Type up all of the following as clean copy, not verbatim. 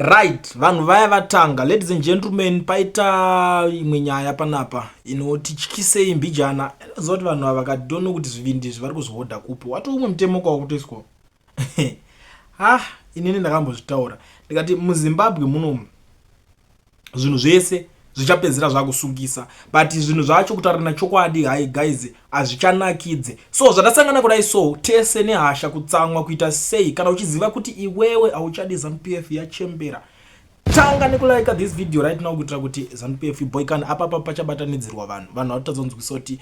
Right, vanhu vaya vatanga. Ladies and gentlemen, paita imwe nyaya panapa inotityisei mbijana. Zoti vanhu ava vakadonno kuti zvivindi zvari kuzvohodha kupi. Wati umwe mutemo kwakutoiswa. Inini ndakambozvitaura. Ndikati muZimbabwe munomu zvinhu zvese zvichapedzera zvakusungisa, but zvinhu zvacho kutaura chokwadi, hai guys, hazvichanakidze. So zvadasangana kudai, so tese nehasha kutsamwa kuita sei kana uchiziva kuti iwewe hauchadi ZANU-PF yachembera. Tanga nekulike this video right now kuitira kuti ZANU-PF iboyikane apa pachabatanidzirwa vanhu vatadzonzwisa kuti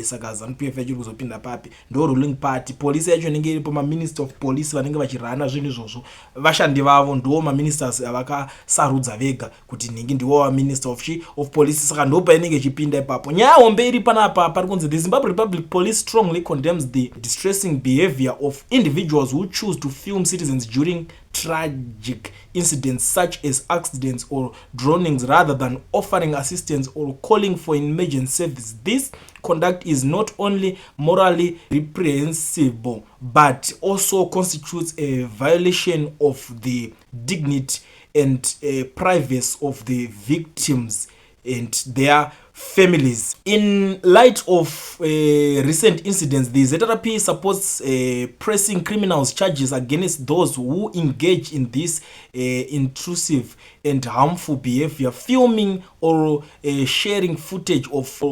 saka ZANU-PF yachiri kuzopinda papi. Ndo ruling party, police yacho inenge iripo, ma-minister of police vanenge vachirana zvinhu izvozvo, vashandi vavo ndo ma-ministers avakasarudza vega kuti ningi ndiwo minister of police, saka ndo painenge ichipinda ipapo. Nyaya hombe iri panapa pari kunzi the Zimbabwe Republic Police strongly condemns the distressing behavior of individuals who choose to film citizens during tragic incidents such as accidents or drownings rather than offering assistance or calling for emergency service. This conduct is not only morally reprehensible but also constitutes a violation of the dignity and privacy of the victims and their families. In light of recent incidents, the ZRP supports pressing criminals charges against those who engage in this intrusive and harmful behavior, filming or sharing footage of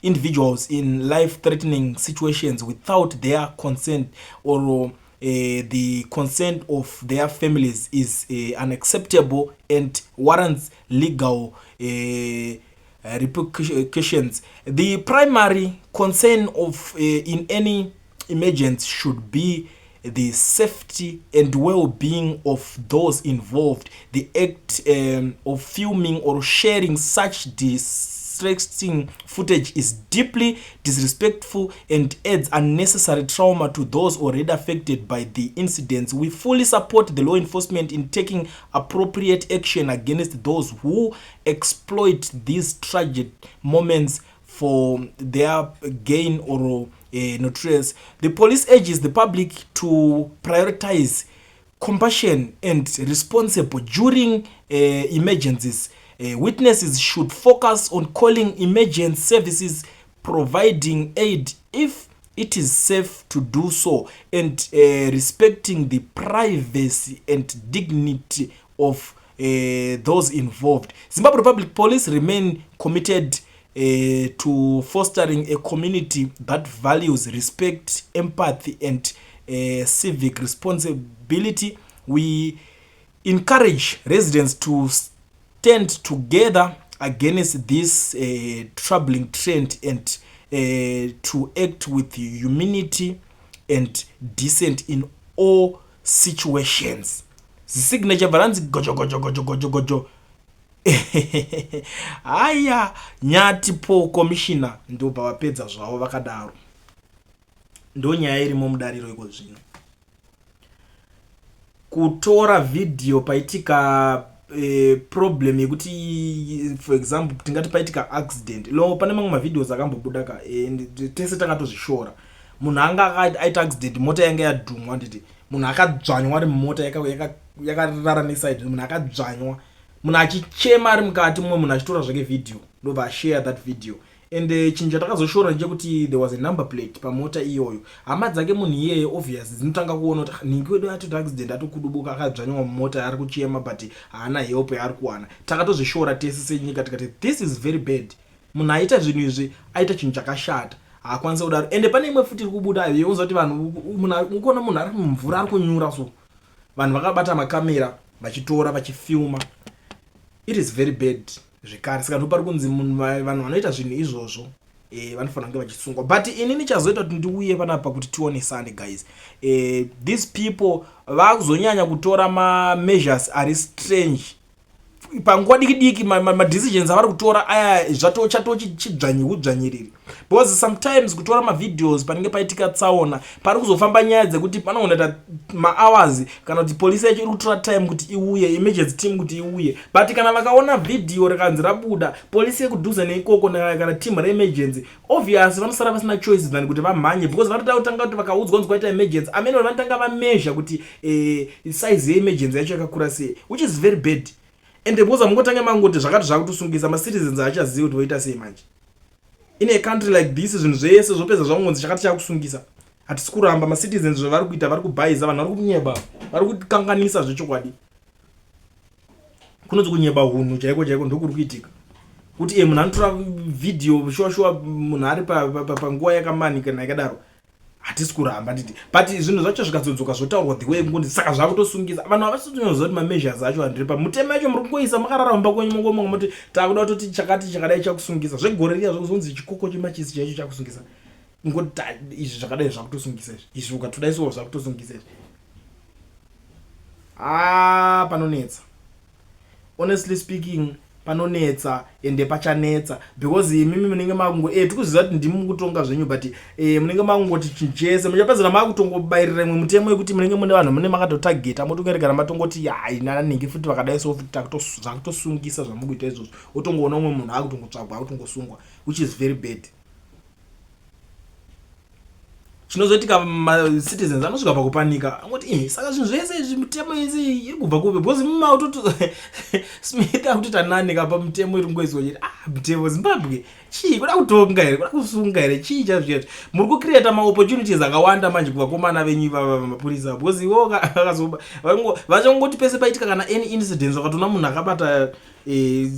individuals in life-threatening situations without their consent or the consent of their families is unacceptable and warrants legal repercussions. The primary concern of in any emergency should be the safety and well-being of those involved. The act of filming or sharing such distressing footage is deeply disrespectful and adds unnecessary trauma to those already affected by the incidents. We fully support the law enforcement in taking appropriate action against those who exploit these tragic moments for their gain or notorious. The police urges the public to prioritize compassion and responsible during emergencies. Witnesses should focus on calling emergency services, providing aid if it is safe to do so, and respecting the privacy and dignity of those involved. Zimbabwe Republic Police remain committed to fostering a community that values respect, empathy, and civic responsibility. We encourage residents to stand together against this troubling trend and to act with humanity and decent in all situations. The signature balance gojo. Aya nyati po commissioner ndo pavapedza zvavo vakadaro. Ndo nyaya irimo mudariro iko zvino. Kutora video paitika problem yekuti for example tingati paitika accident. Lo pane mamwe videos akambobuda ka tese takatozvishora. Munhu anga aita accident, mota yanga yadhumwa nditi. Munhu akadzvanywa ari mota yakarara neside, munhu akadzvanywa. Munhu achichema ari mukati, mumwe munhu achitora zvake video. Ndobva share that video. And chinhu chatakazoshora ndechekuti there was a number plate pamota iyoyo. Hama dzake munhu iyeye obvious dzinotanga kuona kuti ningi wedu atoita accident, atokudubuka akadzvanywa mumota ari kuchema but haana help yaari kuwana. Takatozvishora tese senyika tikati this is very bad. Munhu aita zvinhu izvi aita chinhu chakashata, haakwanisa kudaro. Ende pane imwe futi iri kubuda younza kuti vanhu unoona munhu ari mumvura ari kunyura, so vanhu vakabata makamera vachitora vachifilma. It is very bad. Zvekare saka ndopari kunzi vanhu vanoita zvinhu izvozvo vanofanira kunge vachisungwa. But inini chazoita kuti ndiuye panapa kuti tionesane guys. These people vakuzonyanya kutora ma measures ari strange. panguwa diki ma decisions avari kutora aya chatochidzvanyiriri, because sometimes kutora ma videos panenge paitika tsaona pari kuzofamba nyaya dzekuti panooneta ma hours kana kuti polisi yacho iri kutora time kuti iuye, emergency team kuti iuye, but kana vakaona video rikanzi rabuda polisi yekudhuza neikoko kana team re-emergency, obviously vanosara vasina choice than kuti vamhanye, because vanoda kutanga kuti vakaudzwa kunzi kwaita emergency amene vanotanga vameasure kuti size ye-emergency yacho yakakura sei, which is very bad. And because mungotange mangoti zvakati zvakutosungisa ma citizens achazivi kuti voita sei manje. In a country like this zvinhu zvese zvopedza zvaungonzi chakati chakusungisa, hatisi kuramba ma citizens zvavari kuita, vari kubhaiza vanhu, vari kunyeba, vari kukanganisa zvechokwadi, kunonzi kunyeba hunhu chaiko chaiko ndokuri kuitika, kuti munhu anotora video shuwa munhu ari panguva yakamanika yakadaro, hatisi kuramba nditi, but zvinhu zvacho zvikazodzoka zvotaurwa the way ngondi saka zvakutosungisa vanhu havasitonyozva kuti ma measures acho handiripa. Mutemo yacho muri kungoisa makararamba kwenyu mongomongo muti takuda kutoti chakati chakadai chakusungisa, zvegore riya zvokuzonzi chikoko chemachisi chaicho chakusungisa, ngoti izvi zvakadai zvakutosungisa izvi ukatodaisawo zvakutosungisa izvi. Panonetsa, honestly speaking panonetsa ende pachanetsa, because imimi munenge makungo tikuziva kuti ndimi mukutonga zvenyu, but munenge makungoti chinjese muchapedzera makutongobayirira imwe mutemo yekuti munenge mune vanhu mune makatotageta motongerekana matongoti nanenge futi vakadai so futi zvakutosungisa zvamukuita izvozvo, otongoona umwe munhu akutongotsvagwa akutongosungwa, which is very bad. Chinozoitika citizens anosvika pakupanika angoti saka zvinhu zvese izvi mitemo isi iri kubva kupi, because mumautoto smitha kuti tananika pamutemo iri ngoizwa chiti mutemo Zimbabwe chii, kuda kutonga here, kuda kusunga here, chii chazviyazvo, muri kucreata ma opportunities akawanda manje kuvakomana venyu mapurisa, because ivo vachongoti pese paitika kana any incidents vakatona munhu akabata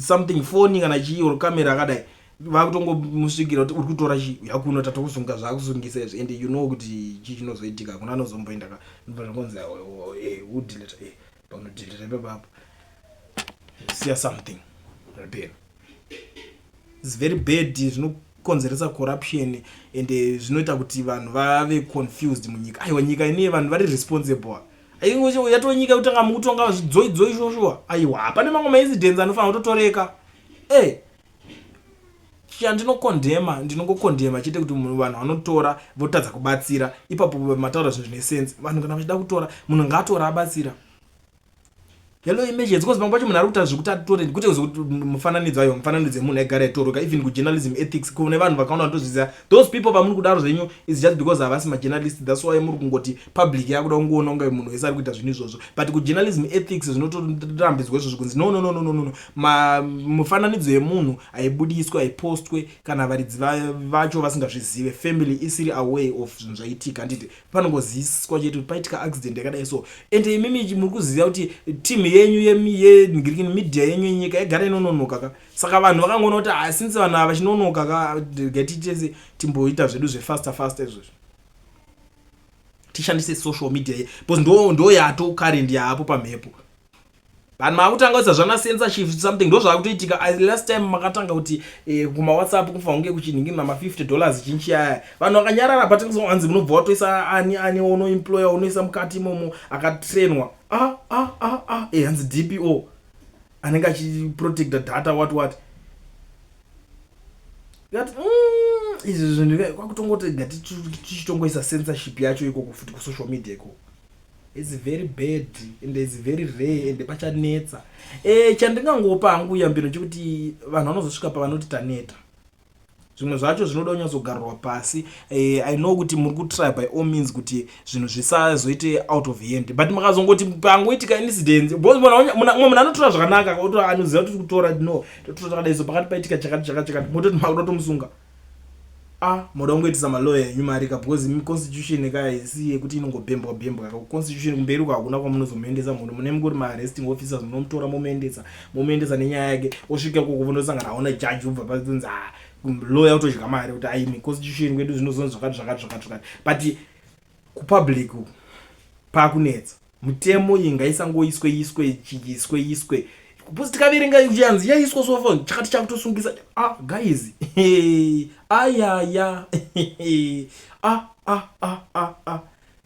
something phone kana chii or camera akadai, vakutongomusvikira kuti uri kutora chii, yakuno tatokusunga zvakusungisa izvi, and you know kuti chii chinozoitika, kuna anozomboenda kanzi udileta paunodileta ipapapo siya something repair. It's very bad, zvinokonzeresa corruption and zvinoita kuti vanhu vave confused munyika. Aiwa nyika ine vanhu vari responsible, yatonyika kutanga mukutonga zvidzoi izvozvo, aiwa pane mamwe maincidents anofanira kutotoreka. Ndinongokondema chete kuti vanhu vanotora votadza kubatsira, ipapo mataura zvinhu zvine sense, vanhu kana vachida kutora munhu ngaatora abatsira. Yellow emergency, because pamwe pacho munhu ari kuita zvekuti atore kuti mufananidzo ayo mufananidzo yemunhu aigara itoroka, even kujournalism ethics kune vanhu vakaona kutozviziva, those people pamuri kudaro zvenyu is just because havasi majournalist, that's why muri kungoti public yakuda kungoona unga munhu wese ari kuita zvinhu izvozvo, but kujournalism ethics zvinotorambidzwa izvozvo kunzi no mufananidzo yemunhu haibudiswe haipostwe kana varidzi vacho vasingazvizive, family isiri aware of zvinhu zvaitika, handiti panongoziswa chete kuti paitika accident yakadai so, and imimi muri kuziva kuti team yenyu yeningirikini media yenyu yenyika yagara inononoka ka, saka vanhu vakangoona kuti since vanhu ava chinonoka ka gatichese timboita zvedu zvefaster izvozvo, tishandise social media because ndo yato current yaapo pamhepo. Vanhu makutanga kuti zvana censorship something ndo zvakutoitika. Last time makatanga kuti kuma WhatsApp kufanira kunge kuchiningina ma $50 chinchi aya, vanhu vakanyarara patingozoanzi munobva watoisa ani ono employer unoisa mukati momo akatrainwa hanzi DPO anenge achiprotecta data what that izvi zvinhu kwakutongoti tichitongoisa censorship yacho ikoko futi kusocial media ikoko. It's very bad and it's very rare and pachanetsa. Chandingangopa hangu yambiro chekuti vanhu vanozosvika pavanoti taneta, zvimwe zvacho zvinoda kunyazogarwa pasi. I know kuti muri kutry by all means kuti zvinhu zvisazoite out of hand, but makazongoti pangoitika incidents munhu anotora zvakanaka oto anoziva kuti kutora no totora zvakadai so pakati paitika chakati mototi makuda kutomusunga. Moda kungoitisa malawyer enyu marika, because constitution ikaisi yekuti inongobhembwa constitution kumberi uko hakuna kwamunozomuendesa munhu, mune mungori ma-arresting officers munomutora momuendesa nenyaya yake, osvika kukuvonosangana aona judge ubva patunzi lawyer utodya mari kuti aimi constitution kwedu zvinozonzi zvakati, but kupublic pakunetsa mutemo ingaisangoiswe because tikaverenga yanzi yaiswa sofa chakati chakutosungisa guys ayaya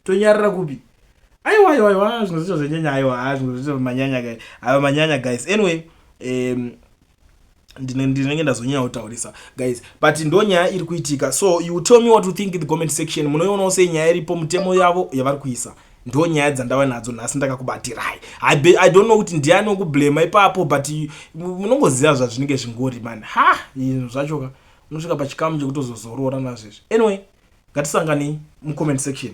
tonyarira kupi aiwa zvinhu zvicho zvenyanya aiwa zvinhu zvicho manyanya guys. Anyway, ndinenge ndazonyanya kutaurisa guys, but ndo nyaya iri kuitika. So you tell me what you think in the comment section. Munoionawo sei nyaya iripo mutemo yavo yavari kuisa? Ndo nyaya dzandava nadzo nhasi ndakakubatirai. I don't know kuti ndiani wekublame ipapo, but munongoziva zvazvinenge zvingori man. Izvo zvachoka unosvika pachikamu chekutozozorora nazvezvi. Anyway, ngatisangane mucomment section.